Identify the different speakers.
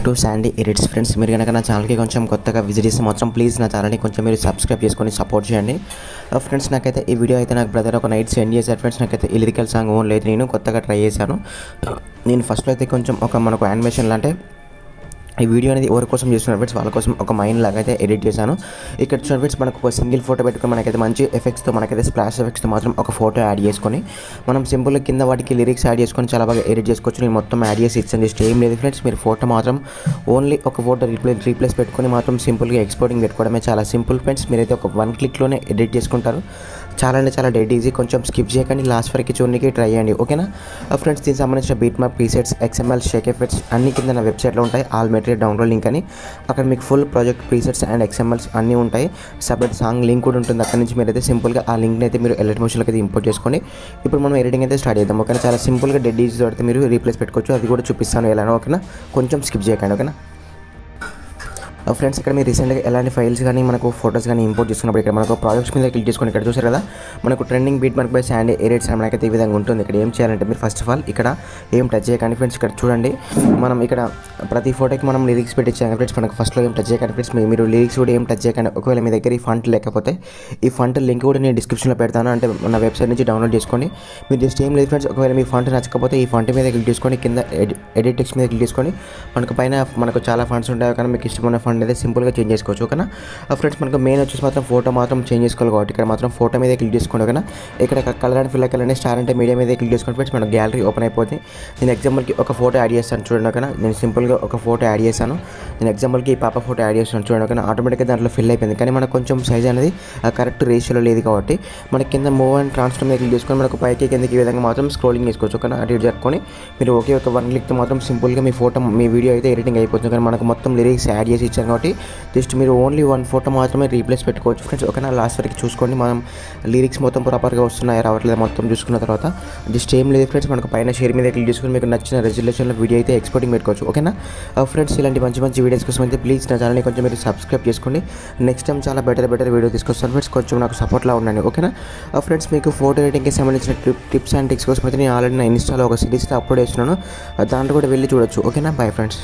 Speaker 1: To Sandy edits friends. మీరు కనుక నా ఛానల్కి కొంచెం కొత్తగా విజిట్ చేస్తే మాత్రం ప్లీజ్ నా ఛానల్ని కొంచెం మీరు సబ్స్క్రైబ్ చేసుకొని సపోర్ట్ చేయండి ఫ్రెండ్స్. నాకైతే ఈ వీడియో అయితే నాకు బ్రదర్ ఒక నైట్ సెండ్ చేశారు ఫ్రెండ్స్. నాకైతే ఈ లిరికల్ సాంగ్ ఓన్ లేదు, నేను కొత్తగా ట్రై చేశాను. నేను ఫస్ట్లో అయితే కొంచెం మనకు యానిమేషన్లు అంటే ఈ వీడియో అనేది ఎవరి కోసం చేస్తున్నారు ఫ్రెండ్స్, వాళ్ళ కోసం ఒక మైండ్ లాగా అయితే ఎడిట్ చేశాను. ఇక్కడ చూడండి ఫ్రెండ్స్, మనకు ఒక సింగిల్ ఫోటో పెట్టుకొని మనకైతే మంచి ఎఫెక్ట్స్తో, మనకైతే స్ప్లాష్ ఎఫెక్ట్స్తో మాత్రం ఒక ఫోటో యాడ్ చేసుకొని మనం సింపుల్గా కింద వాటికి లిరిక్స్ యాడ్ చేసుకొని చాలా బాగా ఎడిట్ చేసుకోవచ్చు. నేను మొత్తం యాడ్ చేసి ఇచ్చాను, జస్ట్ ఏం లేదు ఫ్రెండ్స్. మీరు ఫోటో మాత్రం ఓన్లీ ఒక ఫోటో రీప్లేస్ పెట్టుకొని మాత్రం సింపుల్గా ఎక్స్పోర్టింగ్ పెట్టుకోవడమే చాలా సింపుల్ ఫ్రెండ్స్. మీరైతే ఒక 1 క్లిక్లోనే ఎడిట్ చేసుకుంటారు. చాలా అంటే చాలా డెడ్ ఈజీ. కొంచెం స్కిప్ చేయకండి, లాస్ట్ వరకు చూడడానికి ట్రై చేయండి, ఓకేనా ఫ్రెండ్స్. దీనికి సంబంధించిన beat mark, presets, XML, Sheikh effects అన్ని కింద నా వెబ్సైట్లో ఉంటాయి. ఆల్ మెటీరియల్ డౌన్లోడ్ లింక్ అని, అక్కడ మీకు full project presets and XMLs అన్నీ ఉంటాయి. సపరేట్ సాంగ్ లింక్ కూడా ఉంటుంది. అక్కడ నుంచి మీరైతే సింపుల్గా ఆ లింక్ని అయితే మీరు ఎలైట్ మోషన్లోకి అయితే ఇంపోర్ట్ చేసుకొని ఇప్పుడు మనం ఎడిటింగ్ అయితే స్టార్ట్ చేద్దాం, ఓకేనా. చాలా సింపుల్గా డెడ్ ఈజీ అయితే మీరు రీప్లేస్ పెట్టుకోవచ్చు. అది కూడా చూపిస్తాను ఎలానో, ఓకేనా. కొంచెం స్కిప్ చేయకండి, ఓకేనా ఫ్రెండ్స్. ఇక్కడ మీరు రీసెంట్గా ఎలాంటి ఫైల్స్ కానీ మనకు ఫోటోస్ కానీ ఇంపోర్ట్ చేసుకున్నప్పుడు ఇక్కడ మనకు ప్రాజెక్ట్స్ మీద క్లిక్ చేసుకొని ఇక్కడ చూసారు కదా, మనకు trending beat mark by Sandy edits అని మనకైతే ఈ విధంగా ఉంటుంది. ఇక్కడ ఏం చేయాలంటే మీరు ఫస్ట్ ఆఫ్ ఆల్ ఇక్కడ ఏం టచ్ చేయకండి ఫ్రెండ్స్. ఇక్కడ చూడండి, మనం ఇక్కడ ప్రతి ఫోటోకి మనం లిరిక్స్ పెట్టించాం ఫ్రెండ్స్. మనకు ఫస్ట్లో ఏం టచ్ చేయకండి ఫ్రెండ్స్. మీరు లిరిక్స్ కూడా ఏం టచ్ చేయకండి. ఒకవేళ మీ దగ్గర ఈ ఫంట్ లేకపోతే ఈ ఫంట్ లింక్ కూడా నేను డిస్క్రిప్షన్లో పెడతాను, అంటే మన వెబ్సైట్ నుంచి డౌన్లోడ్ చేసుకోండి. మీరు జస్ట్ ఏం లేదు ఫ్రెండ్స్, ఒకవేళ మీ ఫంట్ నచ్చకపోతే ఈ ఫంట్ మీద క్లిక్ చేసుకొని కింద ఎడిట్ టెక్స్ట్ మీద క్లిక్ చేసుకొని మనకు పైన మనకు చాలా ఫంట్స్ ఉంటాయి, కానీ మీకు ఇష్టమైన ఫంట్ అయితే సింపుల్గా చేంజ్ చేసుకోవచ్చు, ఓకేనా ఫ్రెండ్స్. మనకు మెయిన్ వచ్చేసి మాత్రం ఫోటో మాత్రం చేంజ్ చేసుకోవాలి కాబట్టి ఇక్కడ మాత్రం ఫోటో మీద క్లిక్ చేసుకోండి, ఓకేనా. ఇక్కడ colour and fill colour star అంటే మీడియా మీద క్లిక్ చేసుకోండి ఫ్రెండ్స్. మనకు గ్యాలరీ ఓపెన్ అయిపోతుంది. నేను ఎగ్జాంపుల్కి ఒక ఫోటో యాడ్ చేస్తాను చూడండి, ఓకేనా. నేను సింపుల్గా ఒక ఫోటో యాడ్ చేశాను. నేను ఎగ్జాంపుల్కి ఈ పాప ఫోటో యాడ్ చేస్తాను చూడండి, ఓకేనా. ఆటోమేటిక్గా దాంట్లో ఫిల్ అయిపోయింది, కానీ మనకు కొంచెం సైజ్ అనేది కరెక్ట్ రేషియోలో లేదు కాబట్టి మనకి కింద మూవ్ అండ్ ట్రాన్స్ఫర్ మీద క్లిక్ చేసుకొని మనకు పైకి కిందకి ఈ విధంగా మాత్రం స్క్రోలింగ్ చేసుకోవచ్చు, ఓకేనా. అటు ఇటు జరుపుకొని మీరు ఒకే ఒక 1 క్లిక్తో మాత్రం సింపుల్గా మీ ఫోటో మీ వీడియో అయితే ఎడిటింగ్ అయిపోతుంది. కానీ మనకు మొత్తం లిరిక్స్ యాడ్ చేసి ఇచ్చాను కాబట్టి జస్ట్ మీరు ఓన్లీ 1 ఫోటో మాత్రమే రీప్లేస్ పెట్టుకోవచ్చు ఫ్రెండ్స్, ఓకేనా. లాస్ట్ వరకు చూసుకోండి, మనం లిరిక్స్ మొత్తం ప్రాపర్గా వస్తున్నాయా రావట్లేదు మొత్తం చూసుకున్న తర్వాత జస్ట్ ఏం లేదు ఫ్రెండ్స్, మనకు పైన షేర్ మీద క్లిక్ చేసుకొని మీకు నచ్చిన రెజల్యూషన్లో వీడియో అయితే ఎక్స్పోర్టింగ్ పెట్టుకోవచ్చు, ఓకేనా ఫ్రెండ్స్. ఇలాంటి మంచి మంచి వీడియోస్ కోసం అయితే ప్లీజ్ నా ఛానల్ని కొంచెం మీరు సబ్స్క్రైబ్ చేసుకోండి. నెక్స్ట్ టైం చాలా బెటర్ వీడియో తీసుకొస్తాను ఫ్రెండ్స్. కొంచెం నాకు సపోర్ట్లా ఉండండి, ఓకేనా ఫ్రెండ్స్. మీకు ఫోటో ఎడిటింగ్కి సంబంధించిన టిప్స్ అండ్ ట్రిక్స్ కోసం అయితే నేను ఆల్రెడీ నా ఇన్స్టాలో ఒక సిరీస్లో అప్లోడ్ చేస్తున్నాను, దాంట్లో కూడా వెళ్ళి చూడొచ్చు, ఓకేనా. Bye friends.